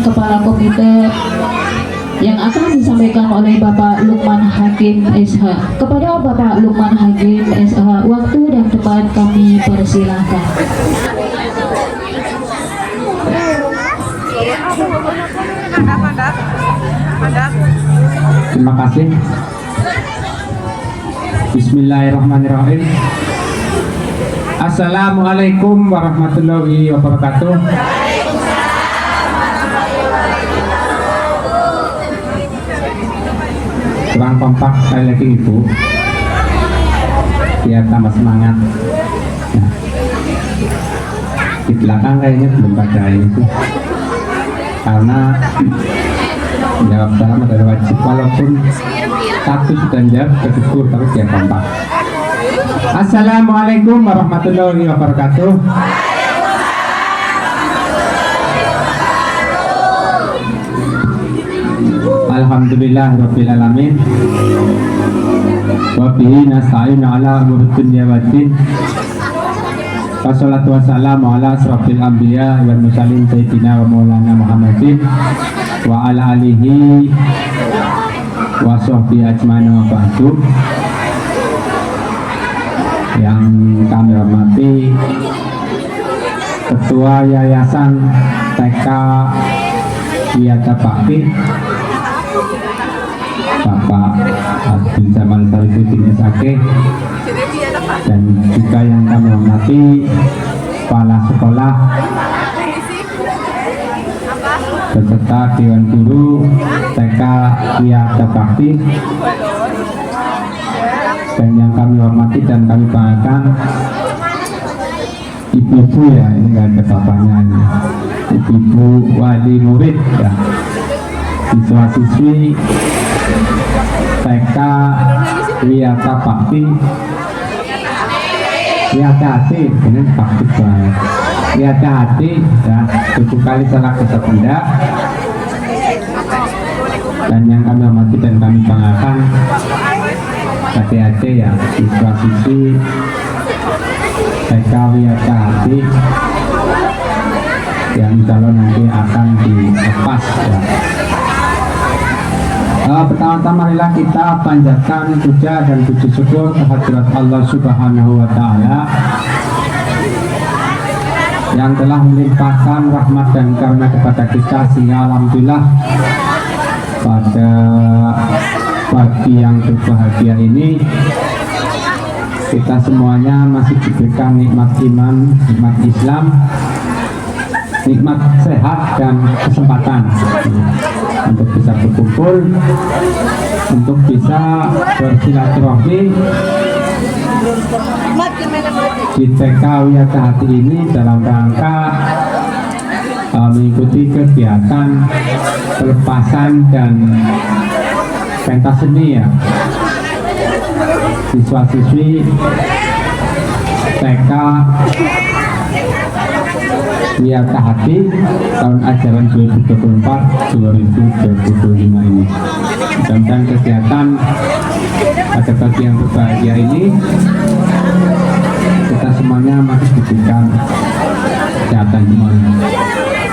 Kepala Komite yang akan disampaikan oleh Bapak Lukman Hakim SH. Kepada Bapak Lukman Hakim SH, waktu dan tempat kami persilahkan. Terima kasih. Bismillahirrahmanirrahim. Assalamualaikum warahmatullahi wabarakatuh. Kurang kompak sekali lagi Ibu, biar tambah semangat. Nah, di belakang kayaknya belum pada itu, karena jawab salam adalah wajib, walaupun satu sudah jawab kedukur tapi dia kompak. Assalamualaikum warahmatullahi wabarakatuh. Alhamdulillah rabbil alamin. Wa bihi nasta'in ala umuri dunya waddin. Wassalatu wassalamu ala asrofil anbiya wal mursalin sayyidina wa maulana Muhammadin wa ala alihi wa sahbihi ajmain wa ba'du. Yang kami hormati Ketua Yayasan TK Wiyata Bakti Bapak Abdul Jamal Sarifuddin SAG, dan juga yang kami hormati kepala sekolah beserta Dewan Guru TK Wiyata Bakti, dan yang kami hormati dan kami banggakan ibu-ibu ya, ini nggak ada bapaknya ini, ibu-ibu wali murid ya, siswa-siswi TK Wiyata Bakti, Wiyata Hati, ini Bakti banget, Wiyata Hati ya, 7 kali salah kata benda, dan yang kami hormati dan kami banggakan adik-adik ya, siswa-siswi TK Wiyata Hati yang kalau nanti akan dilepas ya. Pertama-tama marilah kita panjatkan puja dan puji syukur kehadirat Allah Subhanahu wa Ta'ala yang telah melimpahkan rahmat dan karunia kepada kita, sehingga alhamdulillah pada pagi yang berbahagia ini kita semuanya masih diberikan nikmat iman, nikmat Islam, nikmat sehat dan kesempatan untuk bisa berkumpul, untuk bisa bersilaturahmi di TK Wiyata Hati ini dalam rangka mengikuti kegiatan pelepasan dan pentas seni ya, siswa-siswi TK Wiyata Hati tahun ajaran 2024-2025 ini. Mudah-mudahan kegiatan pada pagi yang berbahagia ini kita semuanya masih diberikan kesehatan semuanya.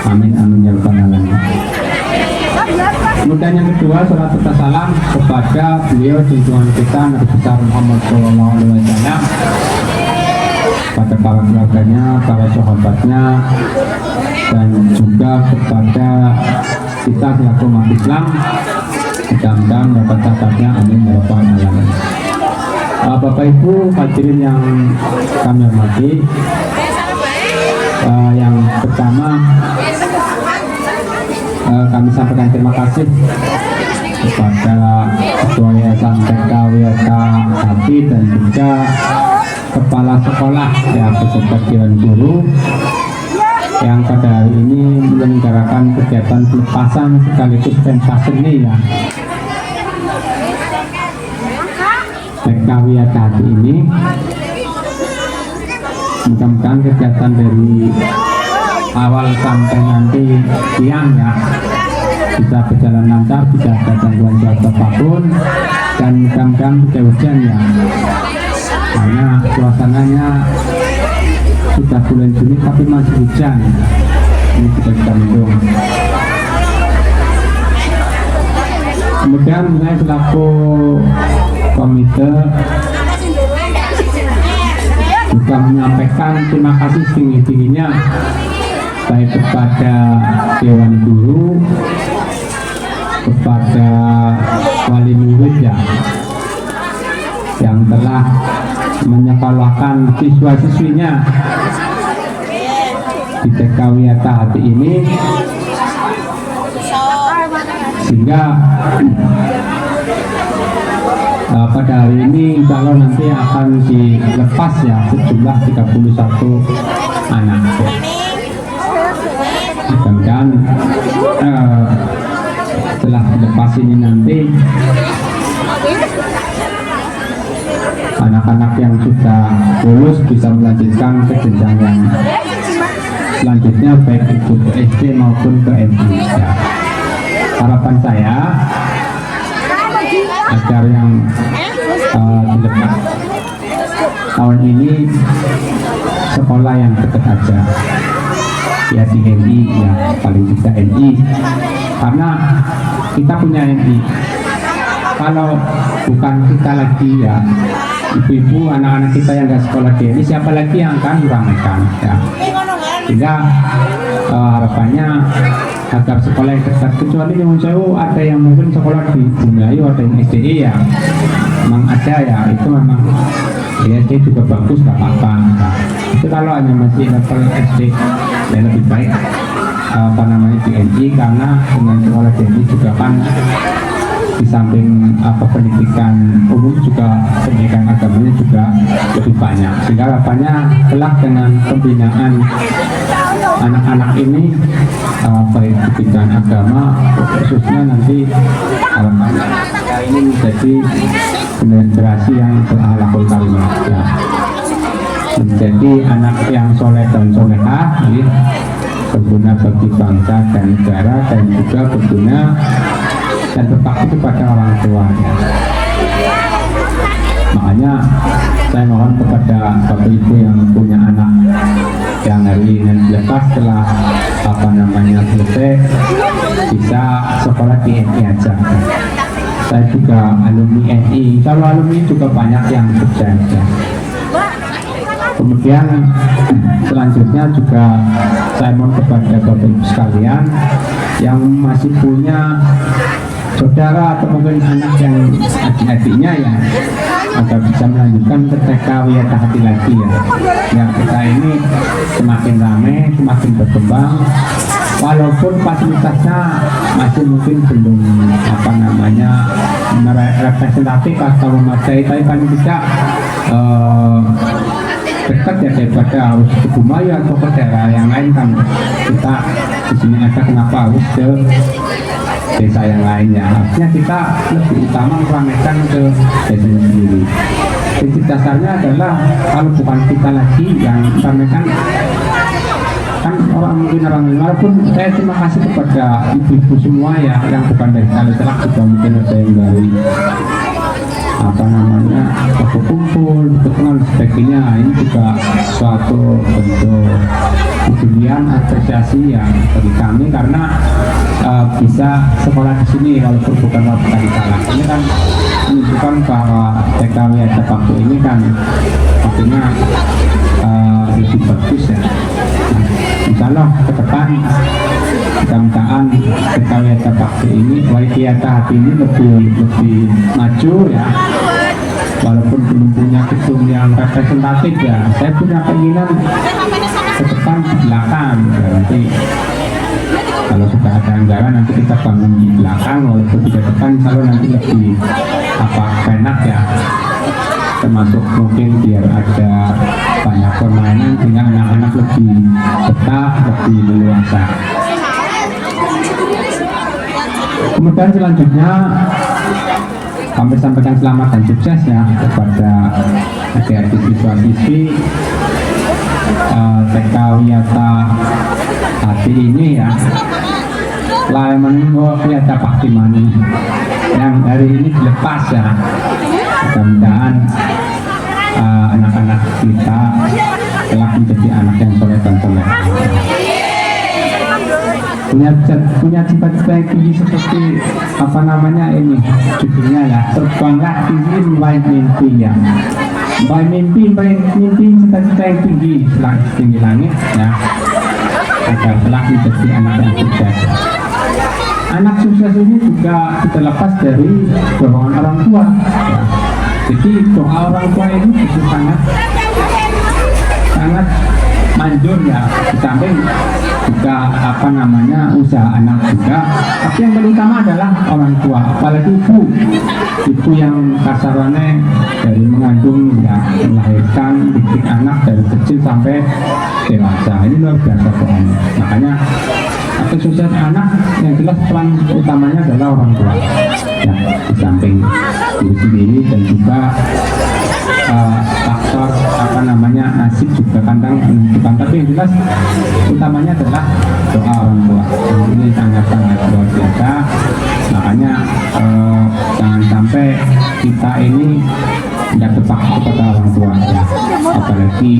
Amin amin ya rabbal alamin. Kemudian yang kedua, salat serta salam kepada beliau junjungan kita Nabi besar Muhammad SAW, pada para keluarganya, para sahabatnya, dan juga kepada kita selaku umat Islam. Mudah-mudahan dapat catatnya, amin ya rabbal alamin. Bapak Ibu hadirin yang kami hormati, yang pertama kami sampaikan terima kasih kepada Ketua Yayasan TK Wiyata Hati dan juga Kepala Sekolah ya, beserta Dewan Guru yang pada hari ini menyelenggarakan kegiatan pelepasan sekaligus pentas seni ya. TK Wiyata Hati ini mudah-mudahan kegiatan dari awal sampai nanti siang ya bisa berjalan lancar, tidak ada gangguan cuaca apapun, dan mudah-mudahan tidak hujan ya, karena suasananya sudah bulan Juni tapi masih hujan, ini juga kita mendung. Kemudian saya selaku komite juga menyampaikan terima kasih setinggi-tingginya baik kepada Dewan Guru, kepada wali murid ya, yang telah menyekolahkan siswa-siswinya di TK Wiyata Hati ini, sehingga pada hari ini insya Allah nanti akan dilepas ya sejumlah 31 anak. Mudah-mudahan setelah dilepas ini nanti anak-anak yang sudah lulus bisa melanjutkan ke jenjang yang selanjutnya baik itu ke SD maupun ke MI ya. Harapan saya agar yang dilepas tahun ini sekolah yang dekat aja ya, di NI ya, paling tidak NI, karena kita punya NI. Kalau bukan kita lagi ya, ibu-ibu anak-anak kita yang nggak sekolah di NI, siapa lagi yang akan meramaikan ya. Sehingga harapannya agar sekolah yang dekat, kecuali yang jauh ada yang mungkin sekolah di Bumiayu, ada yang SDE ya, memang ada ya, itu memang ya, SD juga bagus, nggak apa-apa nah, itu kalau hanya masih level SD ya lebih baik apa namanya di NI, karena dengan sekolah di NI juga kan di samping pendidikan umum juga pendidikan agamanya juga lebih banyak, sehingga harapannya kelak dengan pembinaan anak-anak ini baik di bidang agama khususnya nanti harapannya ini menjadi generasi yang berakhlakul karimah ya, menjadi anak yang soleh dan solehah ya, berguna bagi bangsa dan negara, dan juga berguna dan berbakti kepada orang tua ya. Makanya saya mohon kepada Bapak Ibu yang punya anak yang hari ini lepas setelah selesai bisa sekolah di NI aja. Saya juga alumni NI, kalau alumni juga banyak yang sukses ya. Kemudian selanjutnya juga saya mohon kepada Bapak Ibu sekalian yang masih punya saudara atau mungkin anak yang adik-adiknya ya, agar bisa melanjutkan ke TK Wiyata Hati lagi ya. Yang kita ini semakin ramai, semakin berkembang, walaupun fasilitasnya masih mungkin belum representatif atau memadai, tapi paling tidak dekat ya daripada harus ke Bumiayu atau ke daerah yang lain. Kan kita di sini ada, kenapa harus ke desa yang lainnya? Artinya kita lebih utama meramaikan ke desa sendiri. Prinsip dasarnya adalah kalau bukan kita lagi yang meramaikan, kan mungkin orang lain. Walaupun saya terima kasih kepada ibu-ibu semua ya, yang bukan dari Kalitelak, juga mungkin ada yang dari kumpul, berkenal sebagainya. Ini juga suatu bentuk pujian, apresiasi yang bagi kami, karena bisa sekolah di sini walaupun bukan warga Kalitelak. Ini kan menunjukkan bahwa TK Wiyata Bakti ini kan artinya lebih bagus ya. Insya Allah ke depan mudah-mudahan TK Wiyata Bakti ini, Wiyata Hati ini lebih maju ya. Walaupun belum punya gedung yang representatif ya, saya punya keinginan ke depan di belakang ya, nanti kalau sudah ada anggaran nanti kita bangun di belakang, walaupun di depan kalau nanti lebih enak ya, termasuk mungkin biar ada banyak permainan sehingga anak-anak lebih betah, lebih leluasa. Kemudian selanjutnya kami sampaikan selamat dan sukses ya kepada adik-adik siswa-siswi TK Wiyata Hati ini ya, Layaman Wiyata Bakti Mani yang hari ini dilepas ya. Mudah-mudahan anak-anak kita telah menjadi anak yang soleh dan soleh. punya cita-cita yang tinggi seperti apa namanya ini judulnya ya, terbanglah tinggi meraih mimpi ya. Meraih mimpi cita-cita yang tinggi tinggi langit ya, agar kelak menjadi anak yang sukses. Anak sukses ini juga tidak lepas dari dorongan orang tua ya. Jadi doa orang tua ini itu sangat manjur ya, di samping juga apa namanya usaha anak juga, tapi yang paling utama adalah orang tua, apalagi ibu yang kasarannya dari mengandung ya, melahirkan didik anak dari kecil sampai dewasa, ini luar biasa doanya. Makanya kesuksesan anak yang jelas peran utamanya adalah orang tua ya, di samping diri sendiri dan juga faktor apa namanya nasib juga kadang menentukan, tapi yang jelas utamanya adalah doa orang tua. Ini sangat-sangat luar biasa. Makanya jangan sampai kita ini tidak berpaksa kepada orang tua ya. Apalagi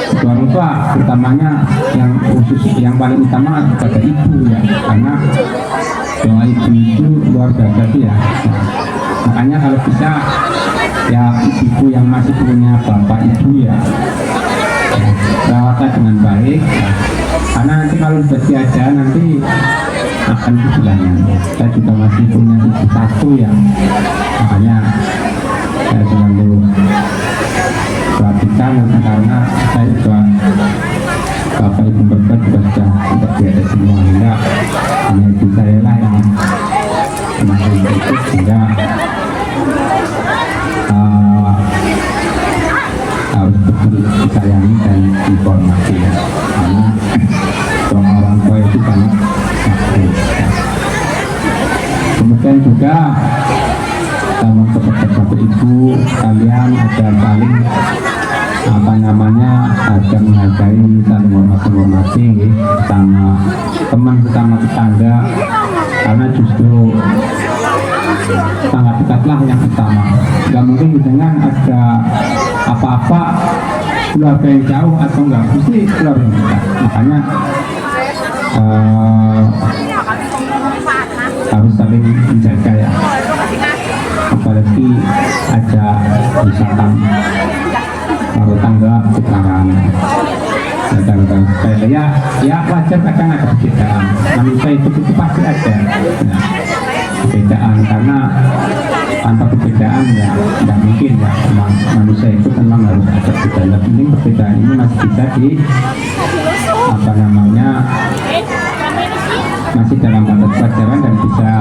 kedua orang tua, utamanya yang khusus yang paling utama kepada ibu ya, karena doa ibu itu luar biasa ya. Makanya kalau bisa ya ibu yang masih punya bapak ibu ya, rawatlah dengan baik ya. Karena nanti kalau sudah tiada nanti akan kehilangan. Saya juga masih punya ibu satu ya, makanya saya selalu perhatikan karena saya juga bapak ibu berdua juga sudah tidak tiada semua, enggak hanya ibu saya lah yang masih hidup, sehingga harus betul disayangi dan dihormati ya, karena doa orang tua itu sangat sakral. Kemudian juga sama kepada bapak ibu kalian agar saling apa namanya agar menghargai, saling menghormati sama teman, sama tetangga, karena justru sangat dekatlah yang utama. Gak mungkin dengan ada apa-apa keluarga yang jauh atau enggak, mesti keluarga yang dekat. Makanya harus saling menjaga ya, apalagi ada misalkan tetangga sekarang sepele ya wajar kadang ada perbedaan, manusia itu pasti ada ya, perbedaan, karena tanpa perbedaan ya tidak mungkin ya, manusia itu memang harus ada perbedaan. Ini perbedaan ini masih bisa di apa namanya masih dalam batas pelajaran dan bisa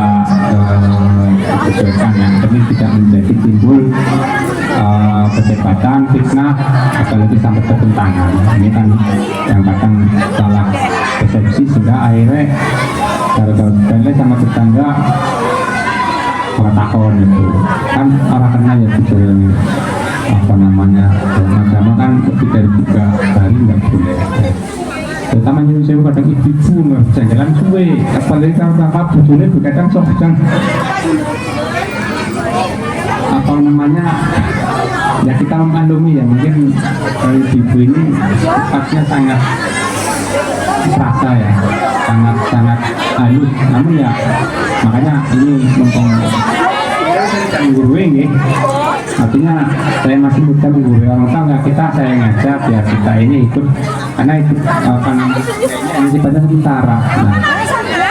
disesuaikan ya, tapi tidak menjadi timbul perdebatan, fitnah, apalagi sampai pertentangan. Ini kan yang kadang salah persepsi sehingga akhirnya gara-gara sepele sama tetangga orang takon itu kan orang kenal ya bicara apa namanya agama kan lebih dari 3 hari nggak boleh, terutama nyuruh saya kadang ibu-ibu nggak jalan suwe, apalagi kalau bapak bujurnya kadang sok kadang apa namanya ya kita memaklumi ya, mungkin ibu ini sifatnya sangat terasa ya, sangat halus, namun ya makanya ini mumpung menggurui ini, artinya saya masih muda menggurui orang tua, nggak kita saya ngajak biar kita ini ikut, karena itu akan ini sifatnya sementara. Nah,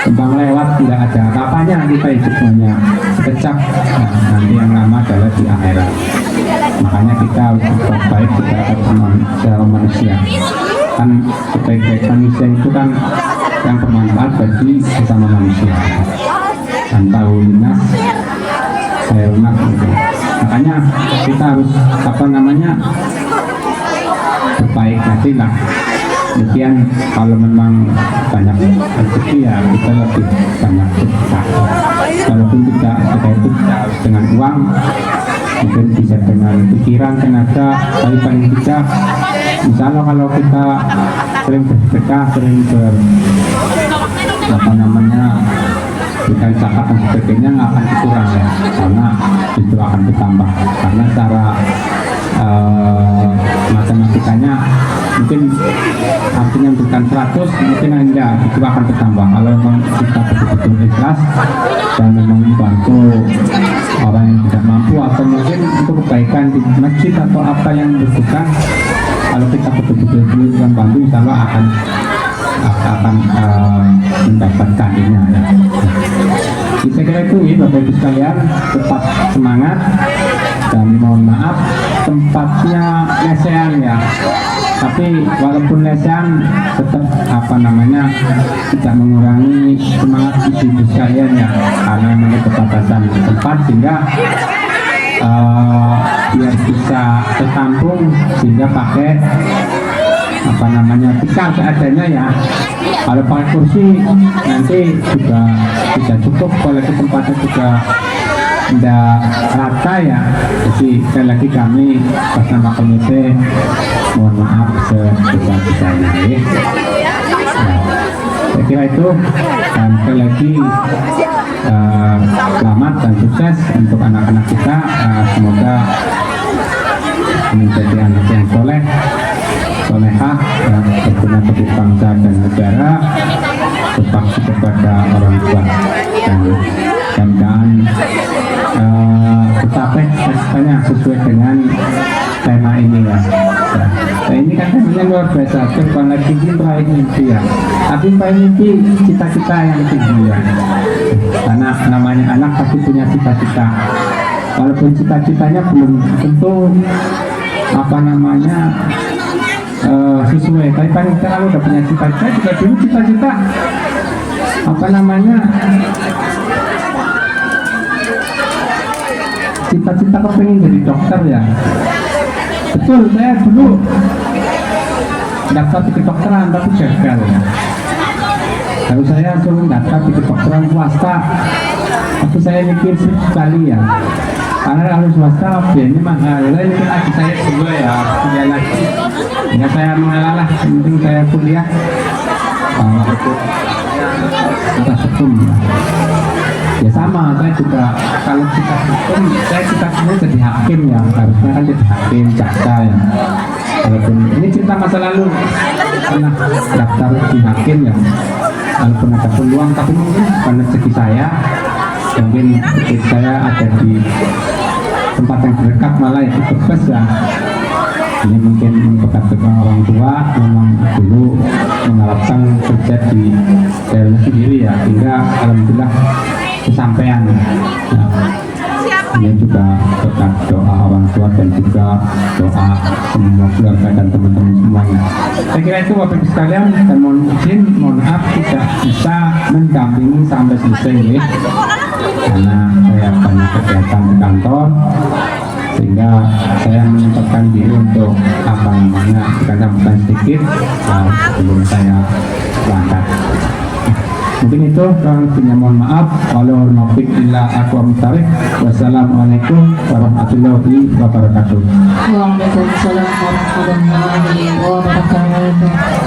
kembang lewat tidak ada apa-apanya, kita ikut semuanya sekejap, nah, nanti yang lama adalah di akhirat. Makanya kita harus berbuat baik secara manusia, kan sebaik-baik manusia itu kan yang bermanfaat bagi sesama manusia, tanpa ulinas khairunnas gitu. Makanya kita harus apa namanya berbaik hati lah. Kemudian kalau memang banyak rezeki ya kita lebih banyak berkah. Walaupun tidak itu harus dengan uang, mungkin bisa dengan pikiran, tenaga, tapi paling tidak misalnya kalau kita sering bersedekah, sering apa namanya berikan zakat dan sebagainya, nggak akan berkurang ya, karena itu akan bertambah, karena cara matematikanya mungkin artinya bukan 100, mungkin enggak, itu akan bertambah kalau memang kita betul-betul ikhlas dan memang membantu orang yang tidak mampu atau mungkin untuk kebaikan di masjid atau apa yang membutuhkan. Kalau kita betul-betul membantu, insya Allah akan mendapatkan ini ya. Saya kira itu ya Bapak Ibu sekalian, tetap semangat dan mohon maaf tempatnya lesehan ya, tapi walaupun lesehan tetap tidak mengurangi semangat ibu sekalian ya, karena memang keterbatasan tempat sehingga biar bisa tertampung sehingga pakai tikar seadanya ya. Kalau pakai kursi nanti juga tidak cukup, kalau tempatnya juga tidak rata ya. Jadi sekali lagi kami bersama komite mohon maaf sebesar-besarnya ya. Saya kira itu, dan sekali lagi selamat dan sukses untuk anak-anak kita. Semoga menjadi anak yang soleh, solehah, dan berguna bagi bangsa dan negara, berbakti kepada orang tua, dan tetapi pastinya sesuai dengan tema ini ya. Nah, ini kan temanya luar biasa, bukan lagi meraih mimpi ya, tapi meraih mimpi cita-cita yang tinggi ya. Karena namanya anak pasti punya cita-cita, walaupun cita-citanya belum tentu sesuai, tapi paling tidak kalau udah punya cita-cita, juga dulu cita-cita cita-cita kepengen jadi dokter ya. Betul, saya dulu daftar di kedokteran tapi gagal ya. Lalu saya suruh daftar di kedokteran swasta, tapi saya mikir sekali ya, karena kalau swasta biayanya mahal. Saya mikir saya dulu ya, kuliah lagi. Ya saya mengalah, penting saya kuliah kita hukum ya sama. Saya juga kalau kita hukum, saya cita-citanya jadi hakim ya, harusnya kan jadi hakim, jaksa ya. Walaupun ini cerita masa lalu, pernah daftar di hakim ya, walaupun ada peluang, tapi mungkin karena rezeki saya, mungkin rezeki saya ada di tempat yang dekat malah itu bebas ya. Ini mungkin berkat orang tua memang dulu mengharapkan kerja di daerah sendiri ya, hingga alhamdulillah kesampaian. Nah, ini juga berkat doa orang tua dan juga doa semua keluarga dan teman-teman semuanya. Saya kira itu Bapak Ibu sekalian, dan mohon izin, mohon maaf tidak bisa mendampingi sampai selesai ya, karena saya banyak kegiatan di kantor, sehingga saya menyempatkan diri untuk bukan sedikit sebelum saya berangkat. Mungkin itu, kurang lebihnya mohon maaf. Wassalamualaikum warahmatullahi wabarakatuh. Waalaikumsalam warahmatullahi wabarakatuh.